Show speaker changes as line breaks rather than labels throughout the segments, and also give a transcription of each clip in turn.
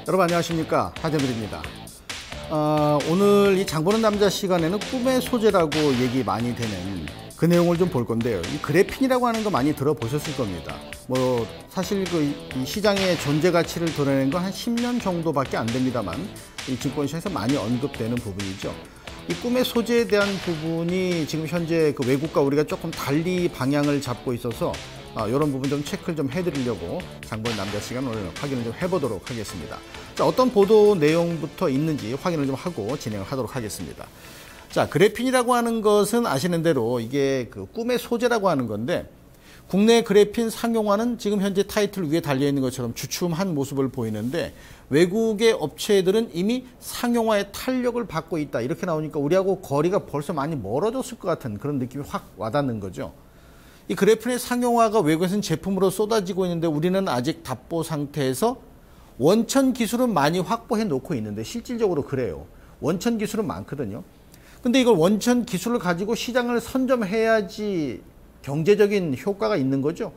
여러분 안녕하십니까, 하재물입니다. 오늘 이 장보는 남자 시간에는 꿈의 소재라고 얘기 많이 되는 그 내용을 좀 볼 건데요. 이 그래핀이라고 하는 거 많이 들어보셨을 겁니다. 뭐 사실 이 시장의 존재 가치를 드러낸 건 한 10년 정도밖에 안 됩니다만 이 증권시장에서 많이 언급되는 부분이죠. 이 꿈의 소재에 대한 부분이 지금 현재 그 외국과 우리가 조금 달리 방향을 잡고 있어서 이런 부분 좀 체크를 좀 해드리려고 장보는 남자 시간 오늘 확인을 좀 해보도록 하겠습니다. 자, 어떤 보도 내용부터 있는지 확인을 좀 하고 진행을 하도록 하겠습니다. 자, 그래핀이라고 하는 것은 아시는 대로 이게 그 꿈의 소재라고 하는 건데, 국내 그래핀 상용화는 지금 현재 타이틀 위에 달려있는 것처럼 주춤한 모습을 보이는데, 외국의 업체들은 이미 상용화의 탄력을 받고 있다 이렇게 나오니까 우리하고 거리가 벌써 많이 멀어졌을 것 같은 그런 느낌이 확 와닿는 거죠. 이 그래핀의 상용화가 외국에서는 제품으로 쏟아지고 있는데 우리는 아직 답보 상태에서 원천 기술은 많이 확보해 놓고 있는데, 실질적으로 그래요. 원천 기술은 많거든요. 근데 이걸 원천 기술을 가지고 시장을 선점해야지 경제적인 효과가 있는 거죠.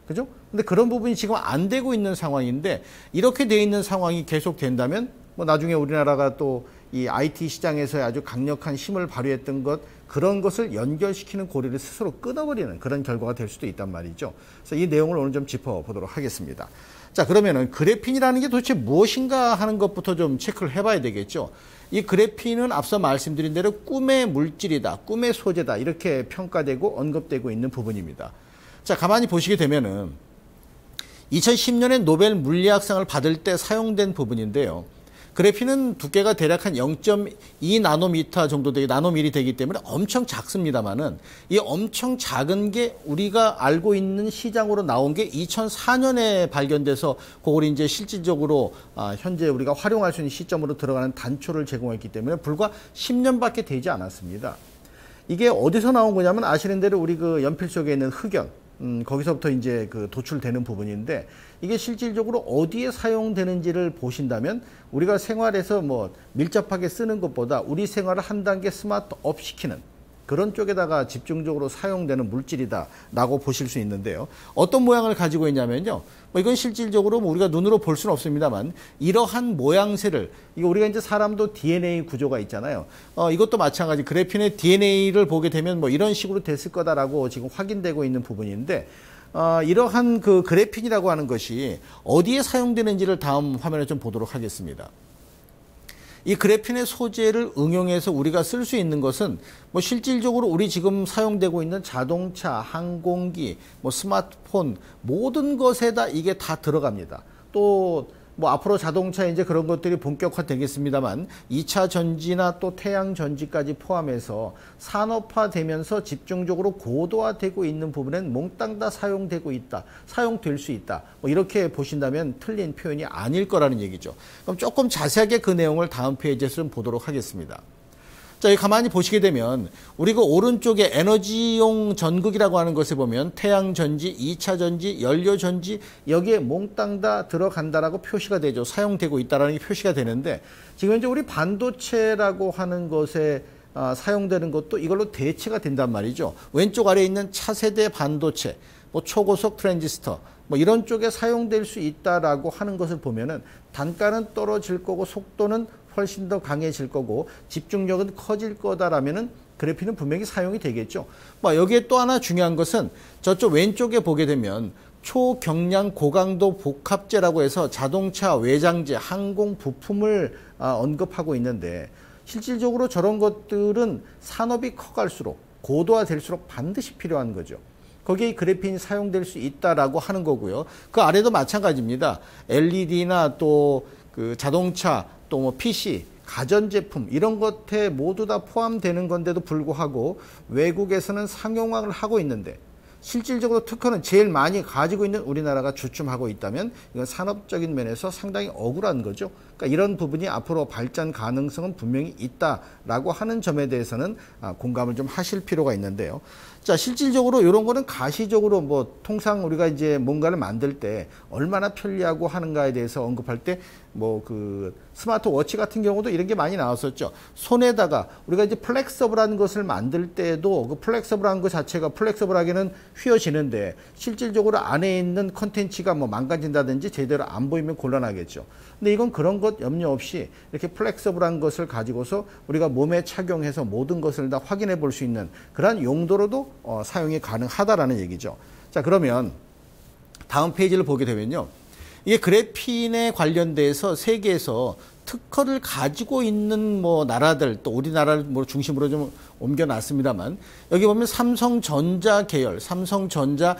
그죠? 근데 그런 부분이 지금 안 되고 있는 상황인데, 이렇게 돼 있는 상황이 계속 된다면 뭐 나중에 우리나라가 또 이 IT 시장에서의 아주 강력한 힘을 발휘했던 것, 그런 것을 연결시키는 고리를 스스로 끊어버리는 그런 결과가 될 수도 있단 말이죠. 그래서 이 내용을 오늘 좀 짚어보도록 하겠습니다. 자, 그러면은 그래핀이라는 게 도대체 무엇인가 하는 것부터 좀 체크를 해봐야 되겠죠. 이 그래핀은 앞서 말씀드린 대로 꿈의 물질이다, 꿈의 소재다 이렇게 평가되고 언급되고 있는 부분입니다. 자, 가만히 보시게 되면은 2010년에 노벨 물리학상을 받을 때 사용된 부분인데요. 그래핀은 두께가 대략 한 0.2 나노미터 정도 되게 나노밀이 되기 때문에 엄청 작습니다만은, 이 엄청 작은 게 우리가 알고 있는 시장으로 나온 게 2004년에 발견돼서 그걸 이제 실질적으로 현재 우리가 활용할 수 있는 시점으로 들어가는 단초를 제공했기 때문에 불과 10년밖에 되지 않았습니다. 이게 어디서 나온 거냐면, 아시는 대로 우리 그 연필 속에 있는 흑연, 거기서부터 이제 그 도출되는 부분인데, 이게 실질적으로 어디에 사용되는지를 보신다면 우리가 생활에서 뭐 밀접하게 쓰는 것보다 우리 생활을 한 단계 스마트업 시키는 그런 쪽에다가 집중적으로 사용되는 물질이다라고 보실 수 있는데요. 어떤 모양을 가지고 있냐면요. 뭐 이건 실질적으로 뭐 우리가 눈으로 볼 수는 없습니다만, 이러한 모양새를, 이거 우리가 이제 사람도 DNA 구조가 있잖아요. 이것도 마찬가지 그래핀의 DNA를 보게 되면 뭐 이런 식으로 됐을 거다라고 지금 확인되고 있는 부분인데, 이러한 그 그래핀이라고 하는 것이 어디에 사용되는지를 다음 화면에 좀 보도록 하겠습니다. 이 그래핀의 소재를 응용해서 우리가 쓸 수 있는 것은 뭐 실질적으로 우리 지금 사용되고 있는 자동차, 항공기, 뭐 스마트폰 모든 것에다 이게 다 들어갑니다. 또 뭐 앞으로 자동차에 이제 그런 것들이 본격화되겠습니다만 2차 전지나 또 태양 전지까지 포함해서 산업화되면서 집중적으로 고도화되고 있는 부분엔 몽땅 다 사용되고 있다, 사용될 수 있다, 뭐 이렇게 보신다면 틀린 표현이 아닐 거라는 얘기죠. 그럼 조금 자세하게 그 내용을 다음 페이지에서 좀 보도록 하겠습니다. 자, 여기 가만히 보시게 되면 우리가 오른쪽에 에너지용 전극이라고 하는 것에 보면 태양전지, 2차 전지, 연료전지 여기에 몽땅 다 들어간다라고 표시가 되죠. 사용되고 있다라는 게 표시가 되는데, 지금 이제 우리 반도체라고 하는 것에 사용되는 것도 이걸로 대체가 된단 말이죠. 왼쪽 아래에 있는 차세대 반도체, 뭐 초고속 트랜지스터, 뭐 이런 쪽에 사용될 수 있다라고 하는 것을 보면은 단가는 떨어질 거고 속도는 훨씬 더 강해질 거고 집중력은 커질 거다라면은 그래핀은 분명히 사용이 되겠죠. 뭐 여기에 또 하나 중요한 것은 저쪽 왼쪽에 보게 되면 초경량 고강도 복합재라고 해서 자동차 외장재, 항공 부품을 언급하고 있는데, 실질적으로 저런 것들은 산업이 커갈수록 고도화될수록 반드시 필요한 거죠. 거기에 이 그래핀이 사용될 수 있다라고 하는 거고요. 그 아래도 마찬가지입니다. LED나 또 그 자동차, 또 뭐 PC, 가전제품 이런 것에 모두 다 포함되는 건데도 불구하고 외국에서는 상용화를 하고 있는데, 실질적으로 특허는 제일 많이 가지고 있는 우리나라가 주춤하고 있다면 이건 산업적인 면에서 상당히 억울한 거죠. 그러니까 이런 부분이 앞으로 발전 가능성은 분명히 있다라고 하는 점에 대해서는 공감을 좀 하실 필요가 있는데요. 자, 실질적으로 이런 거는 가시적으로 뭐 통상 우리가 이제 뭔가를 만들 때 얼마나 편리하고 하는가에 대해서 언급할 때 뭐 그 스마트워치 같은 경우도 이런 게 많이 나왔었죠. 손에다가 우리가 이제 플렉서블한 것을 만들 때도 그 플렉서블한 것 자체가 플렉서블하게는 휘어지는데 실질적으로 안에 있는 컨텐츠가 뭐 망가진다든지 제대로 안 보이면 곤란하겠죠. 근데 이건 그런 것 염려 없이 이렇게 플렉서블한 것을 가지고서 우리가 몸에 착용해서 모든 것을 다 확인해 볼 수 있는 그런 용도로도 사용이 가능하다라는 얘기죠. 자, 그러면 다음 페이지를 보게 되면요. 이게 그래핀에 관련돼서 세계에서 특허를 가지고 있는 뭐 나라들, 또 우리나라를 뭐 중심으로 좀 옮겨놨습니다만, 여기 보면 삼성전자 계열, 삼성전자,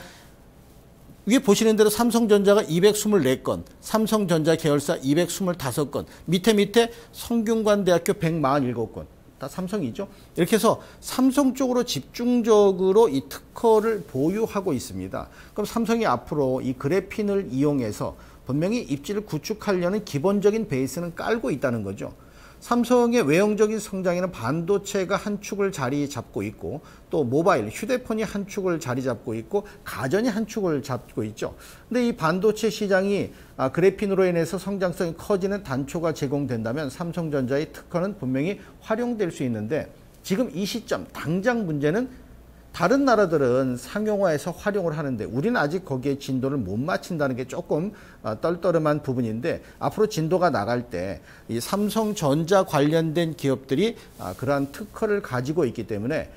위에 보시는 대로 삼성전자가 224건, 삼성전자 계열사 225건, 밑에 성균관대학교 147건. 다 삼성이죠. 이렇게 해서 삼성 쪽으로 집중적으로 이 특허를 보유하고 있습니다. 그럼 삼성이 앞으로 이 그래핀을 이용해서 분명히 입지를 구축하려는 기본적인 베이스는 깔고 있다는 거죠. 삼성의 외형적인 성장에는 반도체가 한 축을 자리 잡고 있고 또 모바일, 휴대폰이 한 축을 자리 잡고 있고 가전이 한 축을 잡고 있죠. 근데 이 반도체 시장이 그래핀으로 인해서 성장성이 커지는 단초가 제공된다면 삼성전자의 특허는 분명히 활용될 수 있는데 지금 이 시점 당장 문제는 다른 나라들은 상용화해서 활용을 하는데 우리는 아직 거기에 진도를 못 맞춘다는 게 조금 떨떠름한 부분인데 앞으로 진도가 나갈 때 이 삼성전자 관련된 기업들이 그러한 특허를 가지고 있기 때문에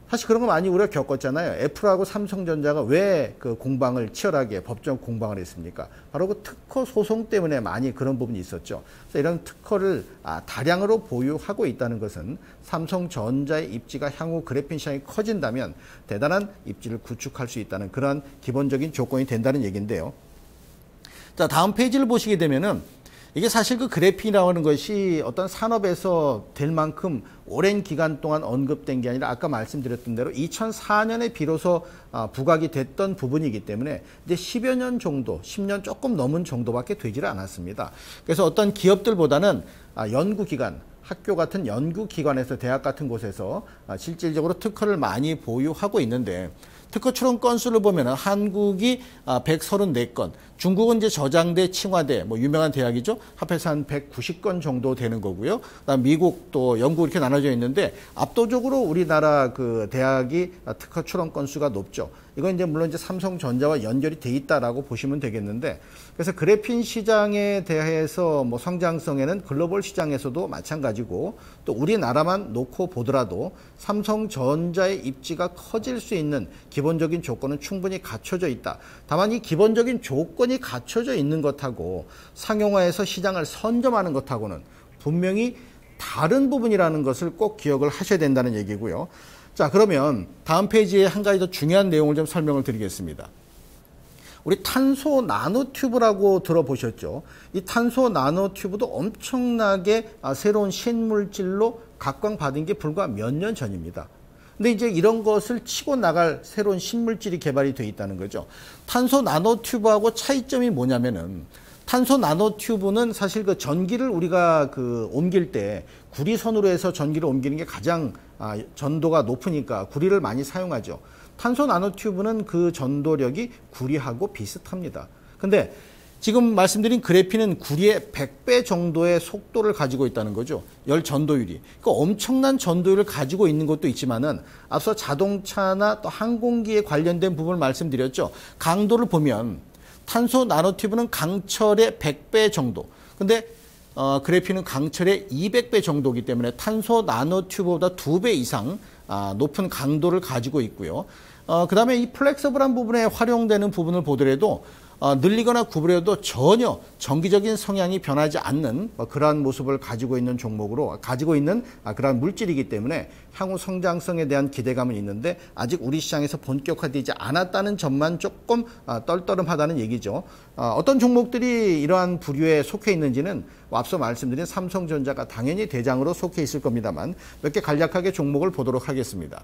사실 그런 거 많이 우리가 겪었잖아요. 애플하고 삼성전자가 왜 그 공방을 치열하게 법정 공방을 했습니까? 바로 그 특허 소송 때문에 많이 그런 부분이 있었죠. 그래서 이런 특허를 다량으로 보유하고 있다는 것은 삼성전자의 입지가 향후 그래핀 시장이 커진다면 대단한 입지를 구축할 수 있다는 그런 기본적인 조건이 된다는 얘기인데요. 자, 다음 페이지를 보시게 되면은 이게 사실 그 그래핀이라고 하는 것이 어떤 산업에서 될 만큼 오랜 기간 동안 언급된 게 아니라 아까 말씀드렸던 대로 2004년에 비로소 부각이 됐던 부분이기 때문에 이제 10여 년 정도, 10년 조금 넘은 정도밖에 되질 않았습니다. 그래서 어떤 기업들보다는 연구기관, 학교 같은 연구기관에서 대학 같은 곳에서 실질적으로 특허를 많이 보유하고 있는데 특허 출원 건수를 보면 한국이 134건, 중국은 이제 저장대, 칭화대, 뭐 유명한 대학이죠. 합해서 한 190건 정도 되는 거고요. 그다음 미국 또 영국 이렇게 나눠져 있는데 압도적으로 우리나라 그 대학이 특허 출원 건수가 높죠. 이건 이제 물론 이제 삼성전자와 연결이 돼 있다라고 보시면 되겠는데, 그래서 그래핀 시장에 대해서 뭐 성장성에는 글로벌 시장에서도 마찬가지고 또 우리나라만 놓고 보더라도 삼성전자의 입지가 커질 수 있는 기본적인 조건은 충분히 갖춰져 있다. 다만 이 기본적인 조건이 갖춰져 있는 것하고 상용화해서 시장을 선점하는 것하고는 분명히 다른 부분이라는 것을 꼭 기억을 하셔야 된다는 얘기고요. 자, 그러면 다음 페이지에 한 가지 더 중요한 내용을 좀 설명을 드리겠습니다. 우리 탄소 나노튜브라고 들어보셨죠? 이 탄소 나노튜브도 엄청나게 새로운 신물질로 각광받은 게 불과 몇 년 전입니다. 근데 이제 이런 것을 치고 나갈 새로운 신물질이 개발이 돼 있다는 거죠. 탄소 나노튜브하고 차이점이 뭐냐면은 탄소 나노튜브는 사실 그 전기를 우리가 그 옮길 때 구리선으로 해서 전기를 옮기는 게 가장 전도가 높으니까 구리를 많이 사용하죠. 탄소 나노튜브는 그 전도력이 구리하고 비슷합니다. 근데 지금 말씀드린 그래핀은 구리의 100배 정도의 속도를 가지고 있다는 거죠. 열 전도율이. 그러니까 엄청난 전도율을 가지고 있는 것도 있지만은 앞서 자동차나 또 항공기에 관련된 부분을 말씀드렸죠. 강도를 보면 탄소 나노튜브는 강철의 100배 정도. 근데 그래핀은 강철의 200배 정도이기 때문에 탄소 나노튜브보다 2배 이상 높은 강도를 가지고 있고요. 그 다음에 이 플렉서블한 부분에 활용되는 부분을 보더라도 늘리거나 구부려도 전혀 정기적인 성향이 변하지 않는 그러한 모습을 가지고 있는 종목으로 가지고 있는 그러한 물질이기 때문에 향후 성장성에 대한 기대감은 있는데 아직 우리 시장에서 본격화되지 않았다는 점만 조금 떨떠름하다는 얘기죠. 어떤 종목들이 이러한 부류에 속해 있는지는 앞서 말씀드린 삼성전자가 당연히 대장으로 속해 있을 겁니다만 몇 개 간략하게 종목을 보도록 하겠습니다.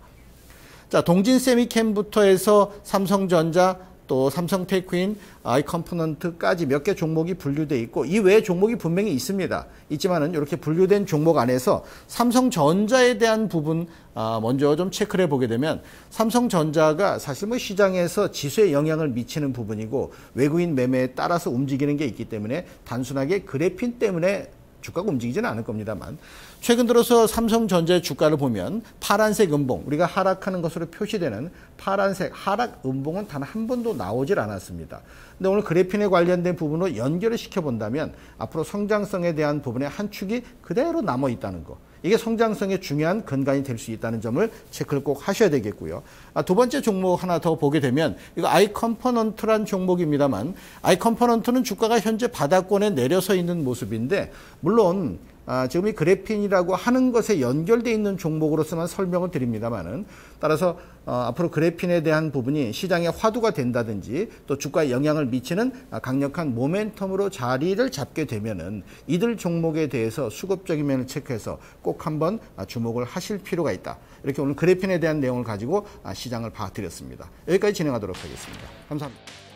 자, 동진 세미캠부터 해서 삼성전자, 또 삼성 테크인, 아이컴포넌트까지 몇 개 종목이 분류돼 있고 이 외에 종목이 분명히 있습니다. 있지만은 이렇게 분류된 종목 안에서 삼성전자에 대한 부분 먼저 좀 체크를 해보게 되면 삼성전자가 사실 뭐 시장에서 지수에 영향을 미치는 부분이고 외국인 매매에 따라서 움직이는 게 있기 때문에 단순하게 그래핀 때문에 주가가 움직이지는 않을 겁니다만 최근 들어서 삼성전자의 주가를 보면 파란색 음봉, 우리가 하락하는 것으로 표시되는 파란색 하락 음봉은 단 한 번도 나오질 않았습니다. 근데 오늘 그래핀에 관련된 부분으로 연결을 시켜본다면 앞으로 성장성에 대한 부분의 한 축이 그대로 남아 있다는 거. 이게 성장성의 중요한 근간이 될 수 있다는 점을 체크를 꼭 하셔야 되겠고요. 두 번째 종목 하나 더 보게 되면 이거 아이컴포넌트란 종목입니다만 아이컴포넌트는 주가가 현재 바닥권에 내려서 있는 모습인데 물론 지금 이 그래핀이라고 하는 것에 연결되어 있는 종목으로서만 설명을 드립니다만은 따라서 앞으로 그래핀에 대한 부분이 시장의 화두가 된다든지 또 주가에 영향을 미치는 강력한 모멘텀으로 자리를 잡게 되면은 이들 종목에 대해서 수급적인 면을 체크해서 꼭 한번 주목을 하실 필요가 있다. 이렇게 오늘 그래핀에 대한 내용을 가지고 시장을 봐드렸습니다. 여기까지 진행하도록 하겠습니다. 감사합니다.